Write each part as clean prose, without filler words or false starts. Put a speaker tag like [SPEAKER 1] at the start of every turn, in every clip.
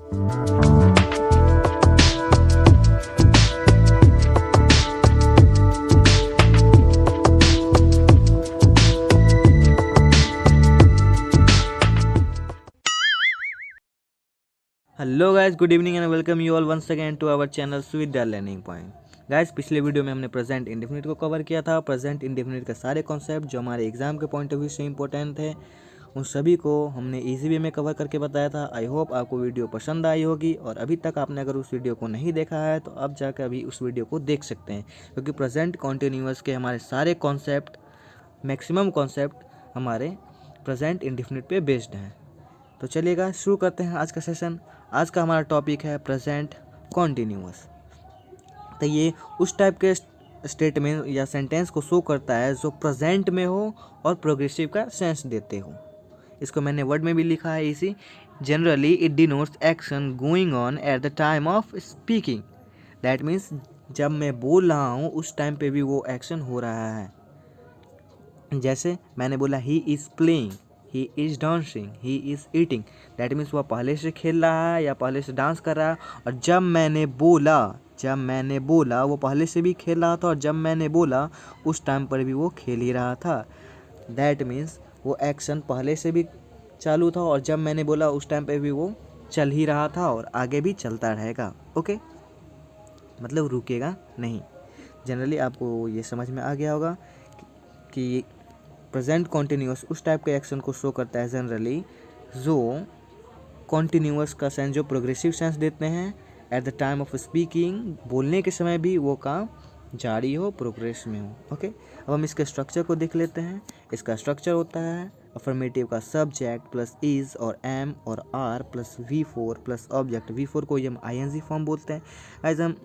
[SPEAKER 1] Hello guys, good evening and welcome you all once again to our channel Suvidya learning point. Guys, पिछले video में हमने present indefinite को cover किया था। Present indefinite के सारे कॉन्सेप्ट जो हमारे एग्जाम के पॉइंट ऑफ व्यू से इंपॉर्टेंट थे, उन सभी को हमने इजी वे में कवर करके बताया था। आई होप आपको वीडियो पसंद आई होगी, और अभी तक आपने अगर उस वीडियो को नहीं देखा है तो अब जाकर अभी उस वीडियो को देख सकते हैं, क्योंकि प्रेजेंट कॉन्टिन्यूअस के हमारे सारे कॉन्सेप्ट, मैक्सिमम कॉन्सेप्ट हमारे प्रेजेंट इंडेफिनिट पे बेस्ड हैं। तो चलिएगा शुरू करते हैं आज का सेशन। आज का हमारा टॉपिक है प्रेजेंट कॉन्टिन्यूअस। तो ये उस टाइप के स्टेटमेंट या सेंटेंस को शो करता है जो प्रेजेंट में हो और प्रोग्रेसिव का सेंस देते हो। इसको मैंने वर्ड में भी लिखा है इसी। Generally it denotes action going on at the time of speaking. That means जब मैं बोल रहा हूँ उस टाइम पे भी वो एक्शन हो रहा है। जैसे मैंने बोला he is playing, he is dancing, he is eating. That means वह पहले से खेल रहा है या पहले से डांस कर रहा है। और जब मैंने बोला वो पहले से भी खेल रहा था, और जब मैंने बोला उस टाइम पर भी वो खेल ही रहा था। दैट मीन्स वो एक्शन पहले से भी चालू था, और जब मैंने बोला उस टाइम पर भी वो चल ही रहा था, और आगे भी चलता रहेगा। ओके, मतलब रुकेगा नहीं। जनरली आपको ये समझ में आ गया होगा कि प्रेजेंट कॉन्टिन्यूअस उस टाइप के एक्शन को शो करता है जनरली जो कॉन्टिन्यूअस का सेंस, जो प्रोग्रेसिव सेंस देते हैं। At the time of speaking, बोलने के समय भी वो काम जारी हो, प्रोग्रेस में हो। ओके, अब हम इसके स्ट्रक्चर को देख लेते हैं। इसका स्ट्रक्चर होता है अफर्मेटिव का सब्जेक्ट प्लस इज और एम और are plus V4 plus object. V4 को हम ING फॉर्म बोलते हैं। एज हम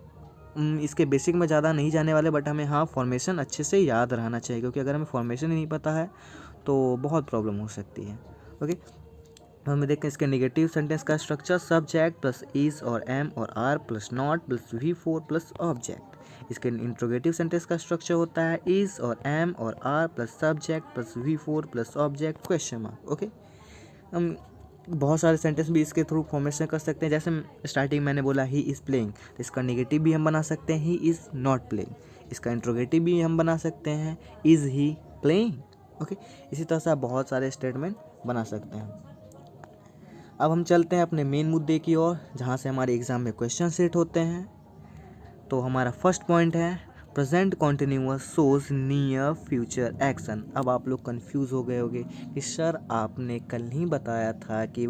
[SPEAKER 1] इसके बेसिक में ज़्यादा नहीं जाने वाले, बट हमें हाँ फॉर्मेशन अच्छे से याद रहना चाहिए, क्योंकि अगर हमें फॉर्मेशन ही नहीं पता है तो बहुत प्रॉब्लम हो सकती है। ओके, हमें देखें इसके नेगेटिव सेंटेंस का स्ट्रक्चर। सब्जेक्ट प्लस इज और एम और are plus not plus V4 plus object. इसके इंट्रोगेटिव सेंटेंस का स्ट्रक्चर होता है इज और एम और are plus subject plus V4 plus object question mark. Okay, हम बहुत सारे सेंटेंस भी इसके थ्रू फॉर्मेशन कर सकते हैं। जैसे स्टार्टिंग मैंने बोला ही इज़ प्लेइंग, तो इसका नेगेटिव भी हम बना सकते हैं ही इज़ नॉट प्लेइंग। इसका इंट्रोगेटिव भी हम बना सकते हैं इज़ ही प्लेइंग। ओके, इसी तरह से आप बहुत सारे स्टेटमेंट बना सकते हैं। अब हम चलते हैं अपने मेन मुद्दे की ओर, जहाँ से हमारे एग्जाम में क्वेश्चन सेट होते हैं। तो हमारा फर्स्ट पॉइंट है present continuous shows near future action. अब आप लोग कंफ्यूज हो गए होंगे कि सर आपने कल ही बताया था कि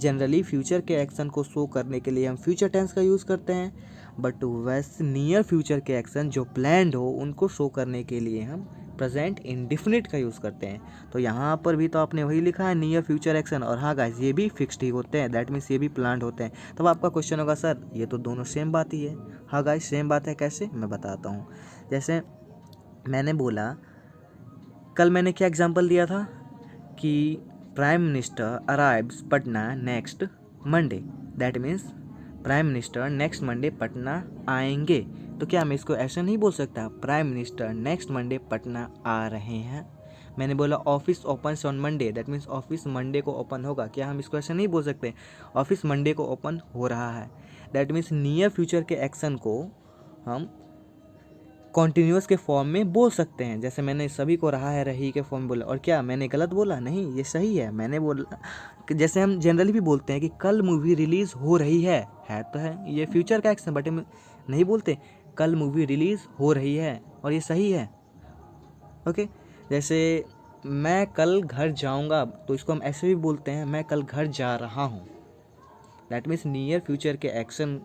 [SPEAKER 1] जनरली फ्यूचर के एक्शन को शो करने के लिए हम फ्यूचर टेंस का यूज़ करते हैं, बट वैसे नियर फ्यूचर के एक्शन जो प्लान्ड हो उनको शो करने के लिए हम प्रेजेंट इंडेफिनिट का यूज़ करते हैं। तो यहाँ पर भी तो आपने वही लिखा है नियर फ्यूचर एक्शन, और हाँ गाइस ये भी फिक्स्ड ही होते हैं। दैट मीन्स ये भी प्लान्ड होते हैं। तब आपका क्वेश्चन होगा सर ये तो दोनों सेम बात ही है। हाँ गाइस सेम बात है। कैसे, मैं बताता हूँ। जैसे मैंने बोला, कल मैंने क्या एग्जांपल दिया था कि prime minister arrives Patna next Monday. That means prime minister next Monday Patna आएंगे। तो क्या मैं इसको ऐसा नहीं बोल सकता prime minister next Monday Patna आ रहे हैं? मैंने बोला office open on Monday, that means office Monday को ओपन होगा। क्या हम इसको ऐसा नहीं बोल सकते ऑफिस मंडे को ओपन हो रहा है? दैट मीन्स नियर फ्यूचर के एक्शन को हम कॉन्टिन्यूअस के फॉर्म में बोल सकते हैं। जैसे मैंने सभी को रहा है रही के फॉर्म में बोला, और क्या मैंने गलत बोला? नहीं, ये सही है। मैंने बोला कि जैसे हम जनरली भी बोलते हैं कि कल मूवी रिलीज़ हो रही है तो है ये फ्यूचर का एक्शन, बट हम नहीं बोलते कल मूवी रिलीज़ हो रही है, और ये सही है। ओके, जैसे मैं कल घर जाऊंगा, तो इसको हम ऐसे भी बोलते हैं मैं कल घर जा रहा हूँ। दैट मीन्स नियर फ्यूचर के एक्शन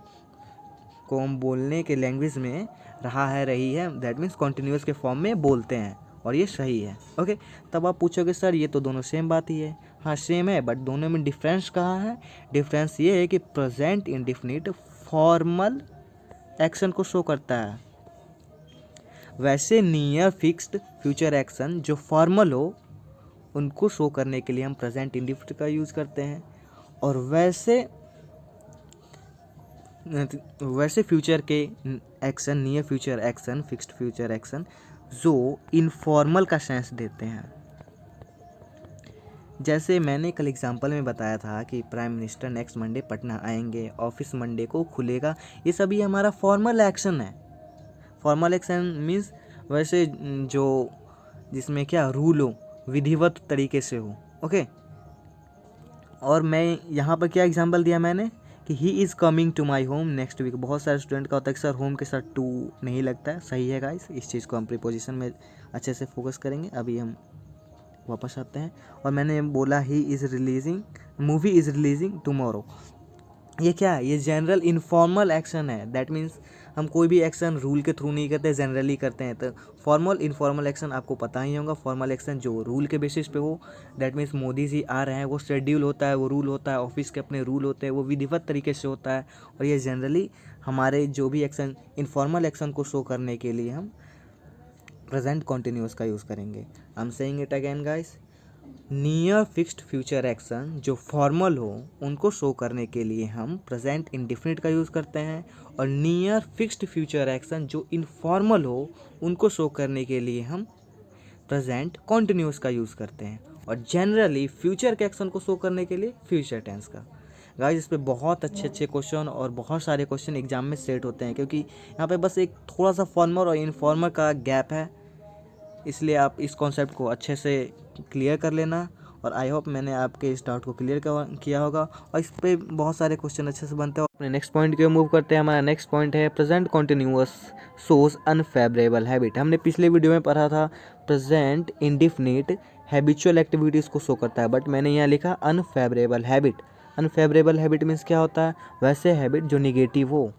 [SPEAKER 1] को हम बोलने के लैंग्वेज में रहा है रही है, दैट मीन्स कॉन्टिन्यूअस के फॉर्म में बोलते हैं, और ये सही है। ओके, तब आप पूछोगे सर ये तो दोनों सेम बात ही है। हाँ सेम है, बट दोनों में डिफरेंस कहाँ है? डिफरेंस ये है कि प्रेजेंट इंडेफिनिट फॉर्मल एक्शन को शो करता है, वैसे नियर फिक्स्ड फ्यूचर एक्शन जो फॉर्मल हो उनको शो करने के लिए हम प्रेजेंट इंडेफिनिट का यूज़ करते हैं। और वैसे फ्यूचर के action, near future action, fixed future action जो इनफॉर्मल का सेंस देते हैं, जैसे मैंने कल एग्जाम्पल में बताया था कि prime minister next Monday Patna आएंगे, ऑफिस मंडे को खुलेगा, ये सभी हमारा फॉर्मल एक्शन है। फॉर्मल एक्शन मीन्स वैसे जो जिसमें क्या रूल हो, विधिवत तरीके से हो। ओके, और मैं यहाँ पर क्या एग्जांपल दिया मैंने कि he is coming to my home next week. बहुत सारे स्टूडेंट का होता है कि सर होम के साथ टू नहीं लगता है। सही है गाइस, इस चीज़ को हम प्रीपोजिशन में अच्छे से फोकस करेंगे। अभी हम वापस आते हैं, और मैंने बोला he is releasing, movie is releasing tomorrow. ये क्या है? ये जनरल इनफॉर्मल एक्शन है। दैट मीन्स हम कोई भी एक्शन रूल के थ्रू नहीं करते, जनरली करते हैं। तो फॉर्मल इनफॉर्मल एक्शन आपको पता ही होगा। फॉर्मल एक्शन जो रूल के बेसिस पे हो, दैट मीन्स मोदी जी आ रहे हैं, वो शेड्यूल होता है, वो रूल होता है, ऑफिस के अपने रूल होते हैं, वो विधिवत तरीके से होता है। और ये जनरली हमारे जो भी एक्शन इनफॉर्मल एक्शन को शो करने के लिए हम प्रेजेंट कॉन्टिन्यूस का यूज़ करेंगे। I am saying it again guys, near fixed future action जो फॉर्मल हो उनको शो करने के लिए हम प्रेजेंट इंडेफिनिट का यूज़ करते हैं, और नियर फिक्स्ड फ्यूचर एक्शन जो इनफॉर्मल हो उनको शो करने के लिए हम प्रेजेंट कॉन्टिन्यूस का यूज़ करते हैं, और जनरली फ्यूचर के एक्शन को शो करने के लिए फ्यूचर टेंस का। गाइस, इस पे बहुत अच्छे अच्छे क्वेश्चन और बहुत सारे क्वेश्चन एग्जाम में सेट होते हैं, क्योंकि यहाँ पे बस एक थोड़ा सा फॉर्मल और इनफॉर्मल का गैप है। इसलिए आप इस कॉन्सेप्ट को अच्छे से क्लियर कर लेना, और आई होप मैंने आपके इस डाउट को क्लियर किया होगा, और इस पे बहुत सारे क्वेश्चन अच्छे से बनते हैं। अपने नेक्स्ट पॉइंट की ओर मूव करते हैं। हमारा नेक्स्ट पॉइंट है present continuous shows unfavourable habit. हमने पिछले वीडियो में पढ़ा था प्रेजेंट इंडिफिनिट हैबिचुअल एक्टिविटीज़ को शो करता है, बट मैंने यहाँ लिखा unfavourable habit. Unfavourable habit means क्या होता है? वैसे हैबिट जो निगेटिव हो,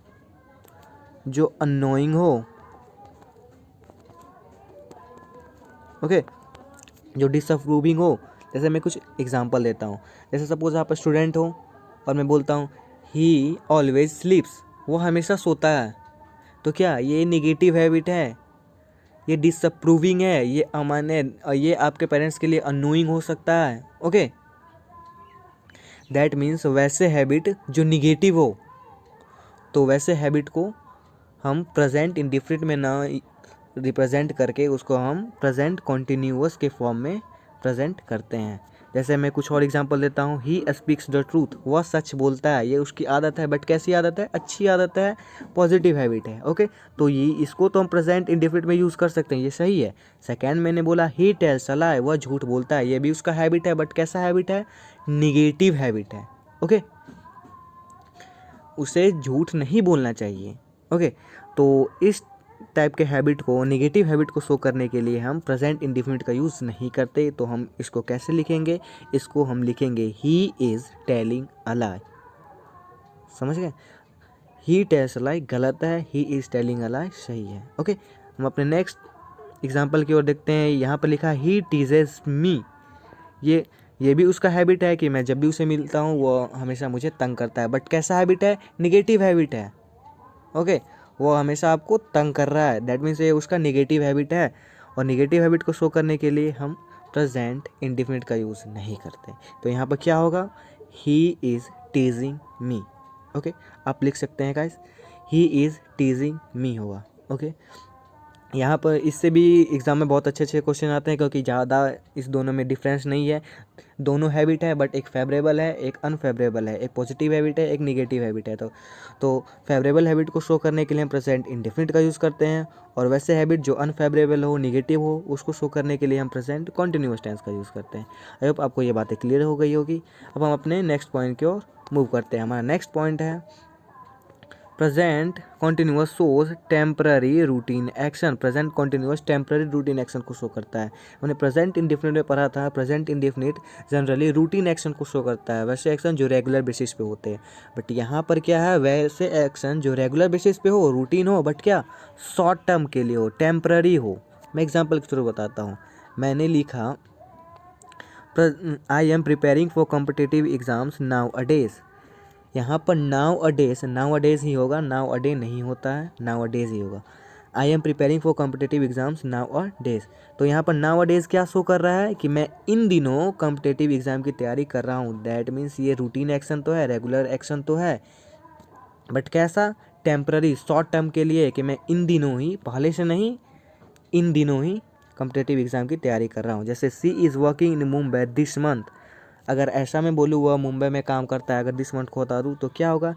[SPEAKER 1] जो अननोइंग हो, ओके, जो डिसअप्रूविंग हो। जैसे मैं कुछ एग्जांपल देता हूँ। जैसे सपोज आप स्टूडेंट हो और मैं बोलता हूँ ही ऑलवेज स्लीप्स, वो हमेशा सोता है, तो क्या ये निगेटिव हैबिट है? ये डिसअप्रूविंग है, ये अमान्य, ये आपके पेरेंट्स के लिए अननोइंग हो सकता है। ओके, दैट मीन्स वैसे हैबिट जो निगेटिव हो, तो वैसे हैबिट को हम प्रेजेंट इंडिफिनिट में ना रिप्रेजेंट करके उसको हम प्रेजेंट कॉन्टिन्यूअस के फॉर्म में प्रेजेंट करते हैं। जैसे मैं कुछ और एग्जांपल देता हूँ, ही स्पीक्स द ट्रूथ, वह सच बोलता है, ये उसकी आदत है, बट कैसी आदत है? अच्छी आदत है, पॉजिटिव हैबिट है। ओके, तो ये इसको तो हम प्रेजेंट इंडिफिनिट में यूज़ कर सकते हैं, ये सही है। सेकेंड मैंने बोला ही टेल्स अ लाई, वह झूठ बोलता है, ये भी उसका हैबिट है, बट कैसा हैबिट है? निगेटिव हैबिट है। ओके, उसे झूठ नहीं बोलना चाहिए। ओके, तो इस टाइप के हैबिट को, नेगेटिव हैबिट को शो करने के लिए हम प्रेजेंट इंडिफिनिट का यूज़ नहीं करते। तो हम इसको कैसे लिखेंगे? इसको हम लिखेंगे ही इज़ टेलिंग अ लाई। समझ गए? ही टेल्स अ लाई गलत है, ही इज़ टेलिंग अ लाई सही है। ओके, हम अपने नेक्स्ट एग्जाम्पल की ओर देखते हैं। यहाँ पर लिखा ही टीजेस मी, ये भी उसका हैबिट है कि मैं जब भी उसे मिलता हूँ वो हमेशा मुझे तंग करता है, बट कैसा हैबिट है? निगेटिव हैबिट है। ओके, वो हमेशा आपको तंग कर रहा है, दैट मीन्स ये उसका निगेटिव हैबिट है। और निगेटिव हैबिट को शो करने के लिए हम प्रेजेंट इंडिफिनिट का यूज़ नहीं करते। तो यहाँ पर क्या होगा? He is टीजिंग me. ओके, आप लिख सकते हैं गाइस, ही इज़ टीजिंग मी होगा। ओके, यहाँ पर इससे भी एग्ज़ाम में बहुत अच्छे अच्छे क्वेश्चन आते हैं, क्योंकि ज़्यादा इस दोनों में डिफरेंस नहीं है। दोनों हैबिट है, बट एक फेवरेबल है, एक अनफेवरेबल है, एक पॉजिटिव हैबिट है, एक निगेटिव हैबिट है। तो फेवरेबल हैबिट को शो करने के लिए हम प्रेजेंट इंडेफिनिट का यूज़ करते हैं, और वैसे हैबिट जो अनफेवरेबल हो, निगेटिव हो, उसको शो करने के लिए हम प्रेजेंट कॉन्टिन्यूअस टेंस का यूज़ करते हैं। आई होप आपको ये बातें क्लियर हो गई होगी। अब हम अपने नेक्स्ट पॉइंट की ओर मूव करते हैं। हमारा नेक्स्ट पॉइंट है present continuous shows temporary routine action. Present continuous temporary routine action को शो करता है। हमने प्रेजेंट इंडेफिनिट में पढ़ा था, present indefinite generally routine action को शो करता है, वैसे एक्शन जो रेगुलर बेसिस पे होते हैं। बट यहाँ पर क्या है? वैसे एक्शन जो रेगुलर बेसिस पे हो, रूटीन हो, बट क्या शॉर्ट टर्म के लिए हो, टेम्पररी हो। मैं एग्जाम्पल के थ्रू बताता हूँ। मैंने लिखा I am preparing for competitive exams now a days. यहाँ पर नाउ अ डेज ही होगा, नाउ अ डे नहीं होता है, नाउ अ डेज ही होगा। I am preparing for competitive exams now a days. तो यहाँ पर नाउ अ डेज क्या शो कर रहा है? कि मैं इन दिनों कॉम्पिटिटिव एग्जाम की तैयारी कर रहा हूँ। दैट मीन्स ये रूटीन एक्शन तो है, रेगुलर एक्शन तो है, बट कैसा? टेम्पररी, शॉर्ट टर्म के लिए, कि मैं इन दिनों ही, पहले से नहीं, इन दिनों ही कॉम्पिटिटिव एग्जाम की तैयारी कर रहा हूँ। जैसे she is working in Mumbai this month, अगर ऐसा मैं बोलूँ वह मुंबई में काम करता है, अगर दिस मंथ को बता दूँ तो क्या होगा,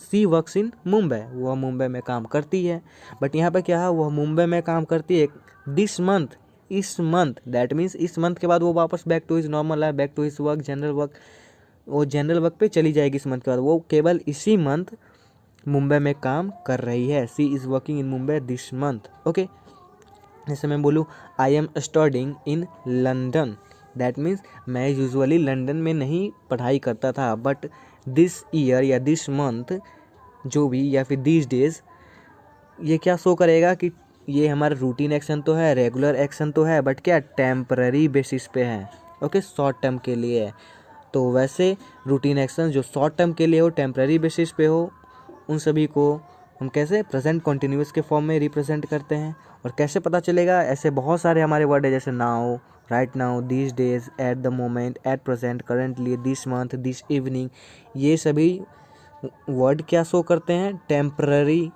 [SPEAKER 1] सी वर्क्स इन मुंबई, वह मुंबई में काम करती है। बट यहाँ पे क्या है, वह मुंबई में काम करती है दिस मंथ, इस मंथ, दैट मीन्स इस मंथ के बाद वो वापस back to his normal life, back to his work, general work, वो जनरल वर्क पे चली जाएगी इस मंथ के बाद। वो केवल इसी मंथ मुंबई में काम कर रही है। She is working in Mumbai this month. Okay, जैसे मैं बोलूँ I am studying in London, that means मैं यूजुअली लंदन में नहीं पढ़ाई करता था, बट दिस ईयर या दिस मंथ जो भी, या फिर दिस डेज, ये क्या शो करेगा कि ये हमारा रूटीन एक्शन तो है, रेगुलर एक्शन तो है, बट क्या टेम्पररी बेसिस पे है। ओके, शॉर्ट टर्म के लिए है। तो वैसे रूटीन एक्शन जो शॉर्ट टर्म के लिए हो, टेम्पररी बेसिस पे हो, उन सभी को हम कैसे प्रेजेंट कॉन्टिन्यूस के फॉर्म में रिप्रेजेंट करते हैं। और कैसे पता चलेगा, ऐसे बहुत सारे हमारे वर्ड है, जैसे now, right now, this days, at the moment, at present, currently, this month, this evening, ये सभी वर्ड क्या शो करते हैं, टेम्पररी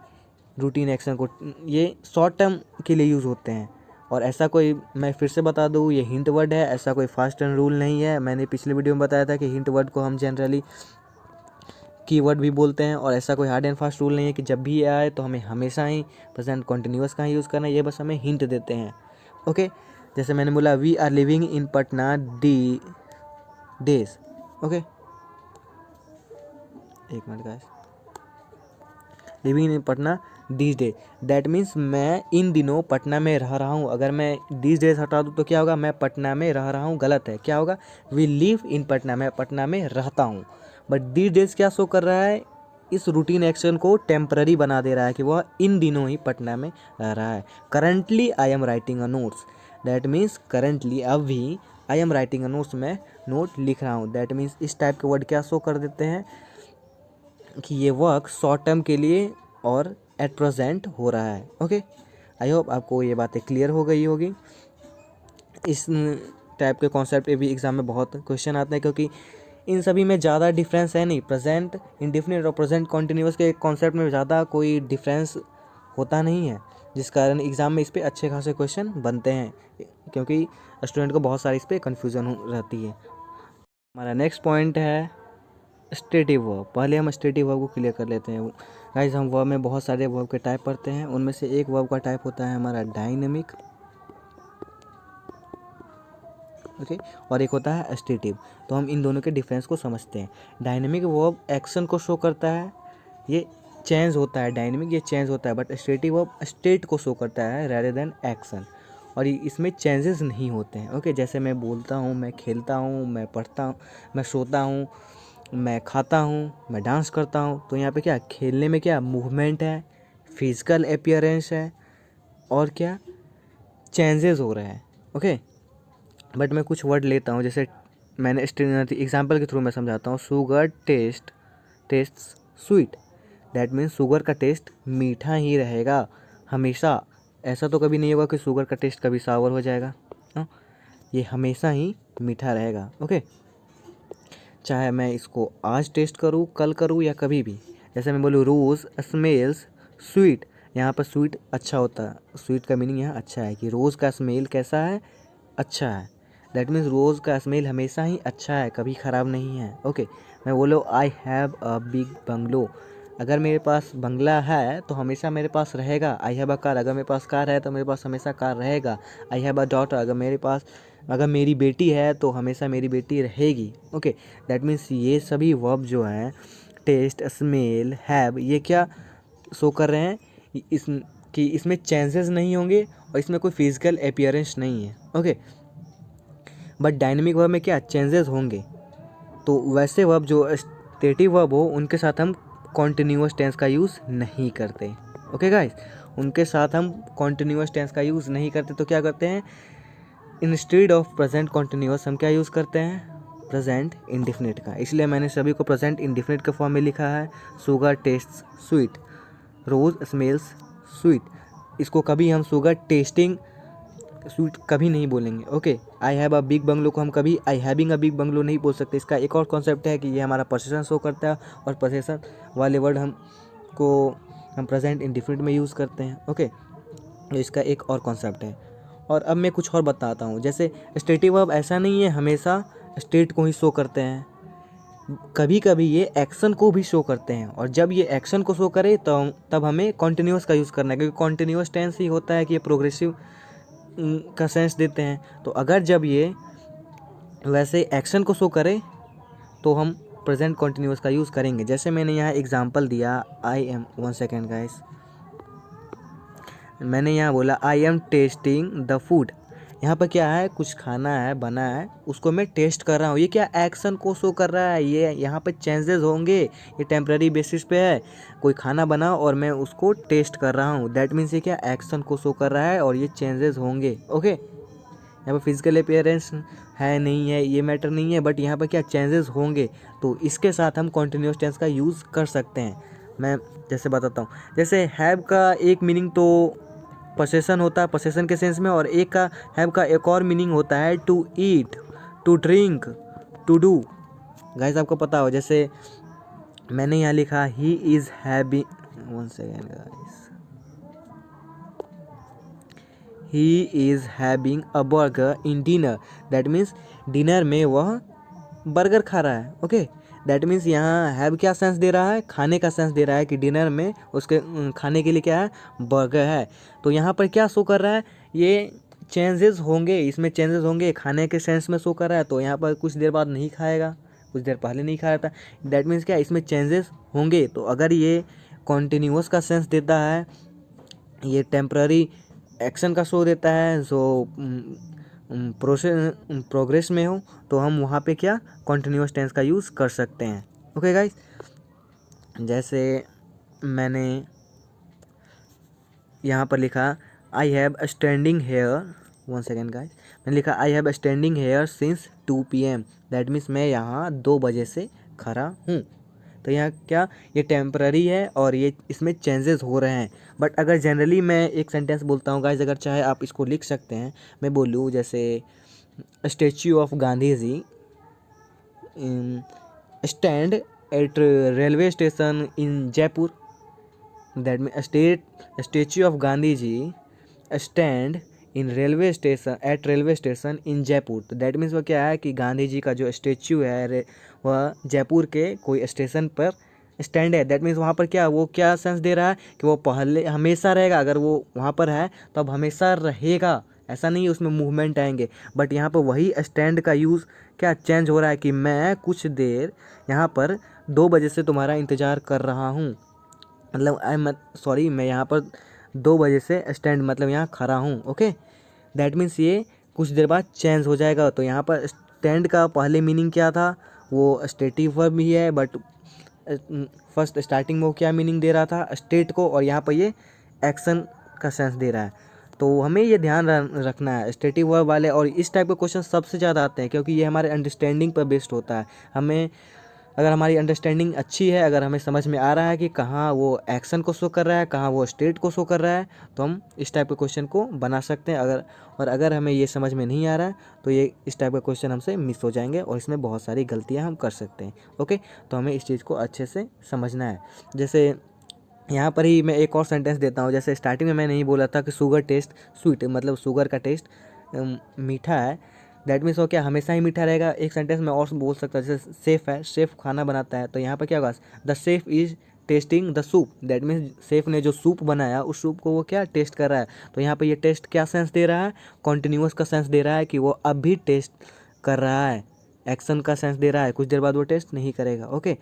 [SPEAKER 1] रूटीन एक्शन को, ये शॉर्ट टर्म के लिए यूज़ होते हैं। और ऐसा कोई, मैं फिर से बता दूँ, ये हिंट वर्ड है, ऐसा कोई फास्ट एंड रूल नहीं है। मैंने पिछले वीडियो में बताया था कि हिंट वर्ड को हम जनरली कीवर्ड भी बोलते हैं, और ऐसा कोई हार्ड एंड फास्ट रूल नहीं है कि जब भी ये आए तो हमें हमेशा ही प्रेजेंट कॉन्टिन्यूस का ही यूज़ करना है, ये बस हमें हिंट देते हैं। ओके, जैसे मैंने बोला we are living in Patna the days. Okay, एक minute guys, living in Patna this day, that means मैं इन दिनों पटना में रह रहा हूँ। अगर मैं दिस डेज हटा दूँ तो क्या होगा, मैं पटना में रह रहा हूँ, गलत है। क्या होगा, वी लिव इन पटना, मैं पटना में रहता हूँ। बट दिस डेज क्या शो कर रहा है, इस रूटीन एक्शन को टेम्पररी बना दे रहा है कि वह इन दिनों ही पटना में रह रहा है। Currently I am writing a notes, that means currently, अभी, I am writing a notes, मैं नोट लिख रहा हूँ। दैट मीन्स इस टाइप के वर्ड क्या शो कर देते हैं कि ये वर्क शॉर्ट टर्म के लिए और एट प्रेजेंट हो रहा है। ओके, आई होप आपको ये बातें क्लियर हो गई होगी। इस टाइप के कॉन्सेप्ट भी एग्जाम में बहुत क्वेश्चन आते हैं, क्योंकि इन सभी में ज़्यादा डिफरेंस है नहीं। प्रेजेंट इंडेफिनिट और प्रेजेंट कॉन्टिन्यूस के कॉन्सेप्ट में ज़्यादा कोई डिफरेंस होता नहीं है, जिस कारण एग्ज़ाम में इस पर अच्छे खासे क्वेश्चन बनते हैं, क्योंकि स्टूडेंट को बहुत सारी इस पर कन्फ्यूज़न रहती है। हमारा नेक्स्ट पॉइंट है स्टेटिव वर्ब। पहले हम स्टेटिव वर्ब को क्लियर कर लेते हैं। गाइस, हम वर्ब में बहुत सारे वर्ब के टाइप पढ़ते हैं, उनमें से एक वर्ब का टाइप होता है हमारा डायनेमिक, ओके, और एक होता है स्टेटिव। तो हम इन दोनों के डिफरेंस को समझते हैं। डायनेमिक वर्ब एक्शन को शो करता है, ये चेंज होता है, डायनेमिक ये चेंज होता है, बट स्टेटिव वर्ब स्टेट को शो करता है रेदर देन एक्शन, और इसमें चेंजेस नहीं होते हैं। ओके, जैसे मैं बोलता हूँ, मैं खेलता हूँ, मैं पढ़ता हूँ, मैं सोता हूँ, मैं खाता हूँ, मैं डांस करता हूँ, तो यहाँ पे क्या, खेलने में क्या मूवमेंट है, फिजिकल अपीयरेंस है, और क्या चेंजेस हो रहे हैं। ओके, बट मैं कुछ वर्ड लेता हूँ, जैसे मैंने एग्जांपल के थ्रू मैं समझाता हूँ। Sugar test sweet, that means sugar का टेस्ट मीठा ही रहेगा हमेशा। ऐसा तो कभी नहीं होगा कि शुगर का टेस्ट कभी सावर हो जाएगा, ये हमेशा ही मीठा रहेगा। ओके, चाहे मैं इसको आज टेस्ट करूँ, कल करूँ, या कभी भी। जैसे मैं बोलूँ रोज़ स्मेल्स स्वीट, यहाँ पर स्वीट अच्छा होता है, स्वीट का मीनिंग यहाँ अच्छा है कि रोज़ का स्मेल कैसा है, अच्छा है। दैट मीन्स रोज़ का स्मेल हमेशा ही अच्छा है, कभी ख़राब नहीं है। ओके, मैं बोलो I have a big bungalow, अगर मेरे पास बंगला है तो हमेशा मेरे पास रहेगा। आई हैव अ कार, अगर मेरे पास कार है तो मेरे पास हमेशा कार रहेगा। आई हैव अ डॉटर, अगर मेरी बेटी है तो हमेशा मेरी बेटी रहेगी। ओके, दैट मीन्स ये सभी वर्ब जो हैं, टेस्ट, स्मेल, हैव, ये क्या शो कर रहे हैं, कि इसमें चेंजेस नहीं होंगे और इसमें कोई फिजिकल अपीयरेंस नहीं है। ओके, बट डायनेमिक वर्ब में क्या चेंजेस होंगे। तो वैसे वर्ब जो स्टेटिव वर्ब हो, उनके साथ हम कॉन्टिन्यूअस टेंस का यूज़ नहीं करते। ओके गाइस, उनके साथ हम कॉन्टिन्यूअस टेंस का यूज़ नहीं करते। तो क्या करते हैं, इंस्टेड ऑफ प्रेजेंट कॉन्टिन्यूअस हम क्या यूज़ करते हैं, प्रेजेंट इंडेफिनिट का। इसलिए मैंने सभी को प्रेजेंट इंडेफिनिट के फॉर्म में लिखा है। शुगर टेस्ट्स स्वीट, रोज़ स्मेल्स स्वीट, इसको कभी हम शुगर टेस्टिंग स्वीट कभी नहीं बोलेंगे। Okay, I have a big bungalow को हम कभी I having a big bungalow नहीं बोल सकते। इसका एक और कॉन्सेप्ट है कि ये हमारा पोजीशन शो करता है, और पोजीशन वाले वर्ड हम प्रेजेंट इंडेफिनिट में यूज़ करते हैं। ओके, तो इसका एक और कॉन्सेप्ट है। और अब मैं कुछ और बताता हूँ। जैसे स्टेटिव वर्ब ऐसा नहीं है हमेशा स्टेट को ही शो करते हैं, कभी कभी ये एक्शन को भी शो करते हैं। और जब ये एक्शन को शो करे तो तब हमें कॉन्टिन्यूस का यूज़ करना है, क्योंकि कॉन्टिन्यूस टेंस ही होता है कि ये प्रोग्रेसिव का सेंस देते हैं। तो अगर जब ये वैसे एक्शन को शो करे तो हम प्रेजेंट कॉन्टिन्यूस का यूज़ करेंगे। जैसे मैंने यहाँ एग्जांपल दिया, आई एम, 1 सेकेंड गाइस, मैंने यहाँ बोला I am testing the food. यहाँ पर क्या है, कुछ खाना है, बना है, उसको मैं टेस्ट कर रहा हूँ। ये क्या एक्शन को शो कर रहा है, ये यहाँ पे चेंजेस होंगे, ये टेम्प्रेरी बेसिस पे है। कोई खाना बना और मैं उसको टेस्ट कर रहा हूँ, दैट मीन्स ये क्या एक्शन को शो कर रहा है और ये चेंजेस होंगे। ओके, यहाँ पर फिजिकल अपीयरेंस है नहीं है ये मैटर नहीं है, बट यहाँ पर क्या चेंजेस होंगे, तो इसके साथ हम कॉन्टिन्यूस टेंस का यूज़ कर सकते हैं। मैं जैसे बताता हूँ, जैसे हैव का एक मीनिंग तो पोसेशन होता है पोसेशन के सेंस में, और एक का हैव का एक और मीनिंग होता है to eat, to drink, to do. Guys आपको पता हो, जैसे मैंने यहाँ लिखा he is having, 1 second guys, he is having a burger in dinner, that means dinner में वह बर्गर खा रहा है। ओके, दैट मीन्स यहाँ हैव क्या सेंस दे रहा है, खाने का सेंस दे रहा है कि डिनर में उसके खाने के लिए क्या है, बर्गर है। तो यहाँ पर क्या शो कर रहा है, ये चेंजेस होंगे, इसमें चेंजेस होंगे, खाने के सेंस में शो कर रहा है। तो यहाँ पर कुछ देर बाद नहीं खाएगा, कुछ देर पहले नहीं खाया था, दैट मीन्स क्या, इसमें चेंजेस होंगे। तो अगर ये कॉन्टिन्यूस का सेंस देता है, ये टेम्प्ररी एक्शन का शो देता है, जो प्रोग्रेस में हो, तो हम वहाँ पे क्या कॉन्टिन्यूस टेंस का यूज़ कर सकते हैं। ओके गाइस, जैसे मैंने यहाँ पर लिखा I have a standing here, 1 second guys, मैंने लिखा I have a standing here since 2 PM, that means मैं यहाँ 2 बजे से खड़ा हूँ। तो यहाँ क्या, ये टेम्पररी है और ये इसमें चेंजेस हो रहे हैं। बट अगर जनरली मैं एक सेंटेंस बोलता हूँ गाइस, अगर चाहे आप इसको लिख सकते हैं, मैं बोलूँ जैसे statue of Gandhi ji stand at railway station in Jaipur, that mean statue of Gandhi ji stand in railway station at railway station in Jaipur. तो दैट मीन्स वो क्या है कि गांधी जी का जो स्टैच्यू है वह जयपुर के कोई स्टेशन पर स्टैंड है। दैट मीन्स वहाँ पर क्या, वो क्या सेंस दे रहा है कि वो पहले हमेशा रहेगा, अगर वो वहाँ पर है तो अब हमेशा रहेगा, ऐसा नहीं है उसमें मूवमेंट आएंगे। बट यहाँ पर वही स्टैंड का यूज़ क्या चेंज हो रहा है कि मैं कुछ देर यहाँ पर 2 बजे से तुम्हारा इंतज़ार कर रहा हूँ, मतलब सॉरी मैं यहाँ पर 2 बजे से स्टैंड मतलब यहाँ खड़ा हूँ। ओके, दैट मीन्स ये कुछ देर बाद चेंज हो जाएगा। तो यहाँ पर स्टैंड का पहले मीनिंग क्या था, वो स्टेटिव वर्ब ही है, बट फर्स्ट स्टार्टिंग में वो क्या मीनिंग दे रहा था, स्टेट को, और यहाँ पर ये एक्शन का सेंस दे रहा है। तो हमें ये ध्यान रखना है, स्टेटिव वर्ब वाले और इस टाइप के क्वेश्चन सबसे ज़्यादा आते हैं, क्योंकि ये हमारे अंडरस्टैंडिंग पर बेस्ड होता है। हमें अगर हमारी अंडरस्टैंडिंग अच्छी है, अगर हमें समझ में आ रहा है कि कहाँ वो एक्शन को शो कर रहा है, कहाँ वो स्टेट को शो कर रहा है, तो हम इस टाइप के क्वेश्चन को बना सकते हैं। अगर हमें ये समझ में नहीं आ रहा है, तो ये इस टाइप के क्वेश्चन हमसे मिस हो जाएंगे और इसमें बहुत सारी गलतियाँ हम कर सकते हैं। ओके, तो हमें इस चीज़ को अच्छे से समझना है। जैसे यहाँ पर ही मैं एक और सेंटेंस देता हूँ, जैसे स्टार्टिंग में मैंने ही बोला था कि शुगर टेस्ट स्वीट, मतलब शुगर का टेस्ट मीठा है, दैट मीन्स वो क्या हमेशा ही मीठा रहेगा। एक सेंटेंस में और बोल सकता है, जैसे सेफ़ है, शेफ़ खाना बनाता है, तो यहाँ पर क्या होगा, the chef is testing the soup, that means chef ने जो सूप बनाया उस सूप को वो क्या टेस्ट कर रहा है। तो यहाँ पर ये टेस्ट क्या सेंस दे रहा है, कॉन्टिन्यूस का सेंस दे रहा है कि वो अब भी टेस्ट कर रहा है, एक्शन का सेंस दे रहा है, कुछ देर बाद वो टेस्ट नहीं करेगा। ओके,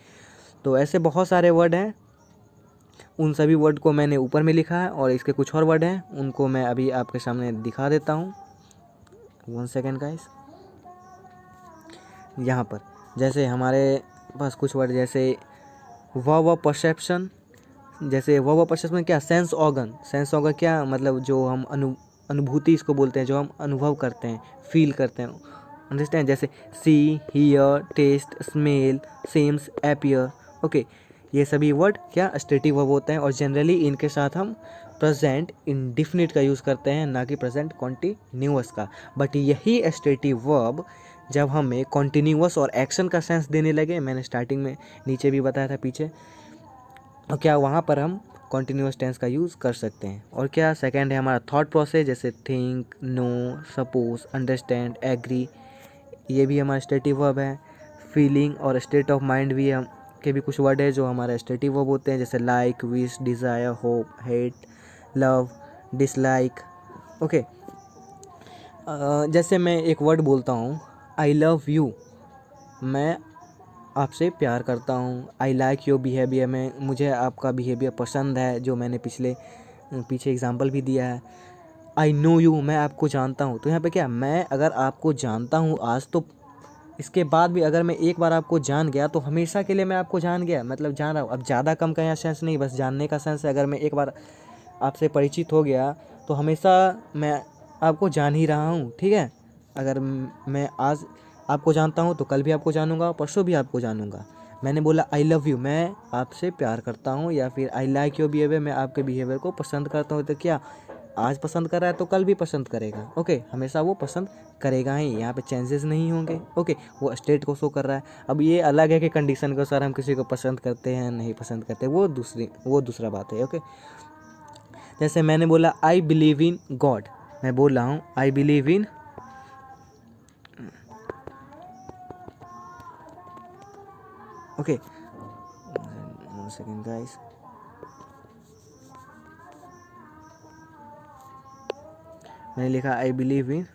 [SPEAKER 1] तो ऐसे बहुत सारे वर्ड हैं, उन सभी वर्ड को मैंने ऊपर में लिखा है, और इसके कुछ और वर्ड हैं उनको मैं अभी आपके सामने दिखा देता हूँ। 1 सेकेंड गाइस, यहाँ पर जैसे हमारे पास कुछ वर्ड, जैसे व परसेप्शन, जैसे व परसेप्शन क्या, सेंस ऑर्गन, सेंस ऑर्गन क्या मतलब जो हम अनुभूति इसको बोलते हैं, जो हम अनुभव करते हैं, फील करते हैं, अंडरस्टैंड, जैसे see, hear, taste, smell, seems, appear. Okay, ये सभी वर्ड क्या स्टेटिव वर्ब होते हैं, और जनरली इनके साथ हम प्रेजेंट इंडिफिनिट का यूज़ करते हैं, ना कि प्रेजेंट कॉन्टिन्यूअस का। बट यही स्टेटिव वर्ब जब हमें कॉन्टिन्यूअस और एक्शन का सेंस देने लगे, मैंने स्टार्टिंग में नीचे भी बताया था पीछे, तो क्या वहाँ पर हम कॉन्टिन्यूअस टेंस का यूज़ कर सकते हैं। और क्या सेकंड है हमारा थॉट प्रोसेस, जैसे think, no, suppose, understand, agree, ये भी हमारा स्टेटिव वर्ब है। फीलिंग और स्टेट ऑफ माइंड भी हम के भी कुछ वर्ड है जो हमारे स्टेटिव वर्ब होते हैं, जैसे like, wish, desire, hope, hate, love, dislike. Okay, जैसे मैं एक वर्ड बोलता हूँ आई लव यू, मैं आपसे प्यार करता हूँ। आई लाइक योर बिहेवियर, में मुझे आपका बिहेवियर पसंद है, जो मैंने पीछे एग्जांपल भी दिया है। आई नो यू, मैं आपको जानता हूँ। तो यहाँ पे क्या, मैं अगर आपको जानता हूँ आज, तो इसके बाद भी अगर मैं एक बार आपको जान गया तो हमेशा के लिए मैं आपको जान गया, मतलब जान रहा हूँ। अब ज़्यादा कम का यहाँ सेंस नहीं, बस जानने का सेंस है। अगर मैं एक बार आपसे परिचित हो गया तो हमेशा मैं आपको जान ही रहा हूँ, ठीक है। अगर मैं आज आपको जानता हूँ तो कल भी आपको जानूंगा, परसों भी आपको जानूंगा। मैंने बोला आई लव यू, मैं आपसे प्यार करता हूँ, या फिर आई लाइक योर बिहेवियर, मैं आपके बिहेवियर को पसंद करता हूँ। तो क्या, आज पसंद कर रहा है तो कल भी पसंद करेगा। ओके, हमेशा वो पसंद करेगा ही, यहाँ पे चेंजेस नहीं होंगे। ओके, वो स्टेट को शो कर रहा है। अब ये अलग है कि कंडीशन के अनुसार हम किसी को पसंद करते हैं नहीं पसंद करते, वो दूसरा बात है। ओके, जैसे मैंने बोला आई बिलीव इन गॉड, मैं बोल रहा हूँ I believe in, okay, 1 second guys, मैंने लिखा I believe in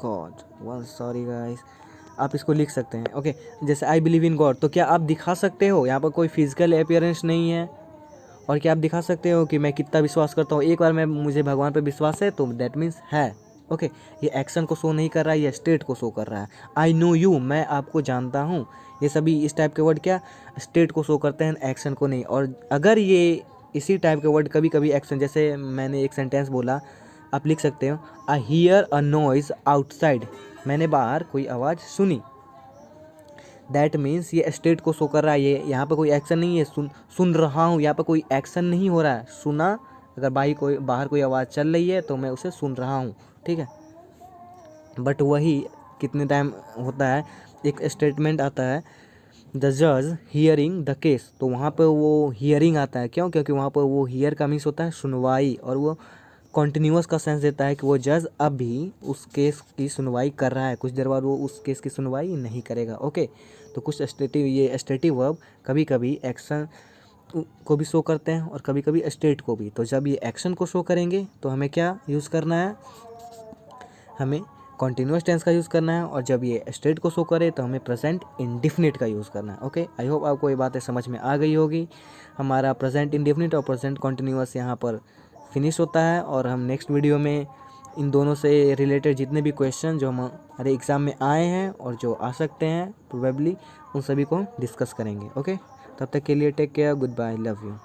[SPEAKER 1] God. One sorry guys, आप इसको लिख सकते हैं। ओके, जैसे आई बिलीव इन गॉड, तो क्या आप दिखा सकते हो, यहाँ पर कोई फिजिकल अपीयरेंस नहीं है, और क्या आप दिखा सकते हो कि मैं कितना विश्वास करता हूँ। एक बार मुझे भगवान पर विश्वास है तो दैट मीन्स है। ओके, ये एक्शन को शो नहीं कर रहा है, ये स्टेट को शो कर रहा है। आई नो यू, मैं आपको जानता हूँ, ये सभी इस टाइप के वर्ड क्या स्टेट को शो करते हैं, एक्शन को नहीं। और अगर ये इसी टाइप के वर्ड कभी कभी एक्शन, जैसे मैंने एक सेंटेंस बोला, आप लिख सकते हो I hear a noise outside, मैंने बाहर कोई आवाज़ सुनी। दैट मीन्स ये स्टेट को शो कर रहा है, ये यहाँ पे कोई एक्शन नहीं है। सुन रहा हूँ, यहाँ पे कोई एक्शन नहीं हो रहा है। सुना, अगर बाहर कोई आवाज़ चल रही है तो मैं उसे सुन रहा हूँ, ठीक है। बट वही कितने टाइम होता है, एक स्टेटमेंट आता है द जज हियरिंग द केस, तो वहाँ पे वो हियरिंग आता है। क्यों? क्योंकि वहाँ पर वो हियर का मीन्स होता है सुनवाई, और वो कॉन्टिन्यूस का सेंस देता है कि वो जज अभी उस केस की सुनवाई कर रहा है, कुछ देर बाद वो उस केस की सुनवाई नहीं करेगा। ओके, तो कुछ ये स्टेटिव वर्ब कभी कभी एक्शन को भी शो करते हैं और कभी कभी स्टेट को भी। तो जब ये एक्शन को शो करेंगे तो हमें क्या यूज़ करना है, हमें कॉन्टिन्यूस टेंस का यूज़ करना है, और जब ये स्टेट को शो करे तो हमें प्रेजेंट इंडेफिनिट का यूज़ करना है। ओके, आई होप आपको ये बातें समझ में आ गई होगी। हमारा प्रेजेंट इंडेफिनिट और प्रेजेंट कॉन्टिन्यूस यहाँ पर फिनिश होता है, और हम नेक्स्ट वीडियो में इन दोनों से रिलेटेड जितने भी क्वेश्चन जो हमारे एग्ज़ाम में आए हैं और जो आ सकते हैं प्रोबेबली, उन सभी को हम डिस्कस करेंगे। ओके, तब तक के लिए take care, goodbye, love you.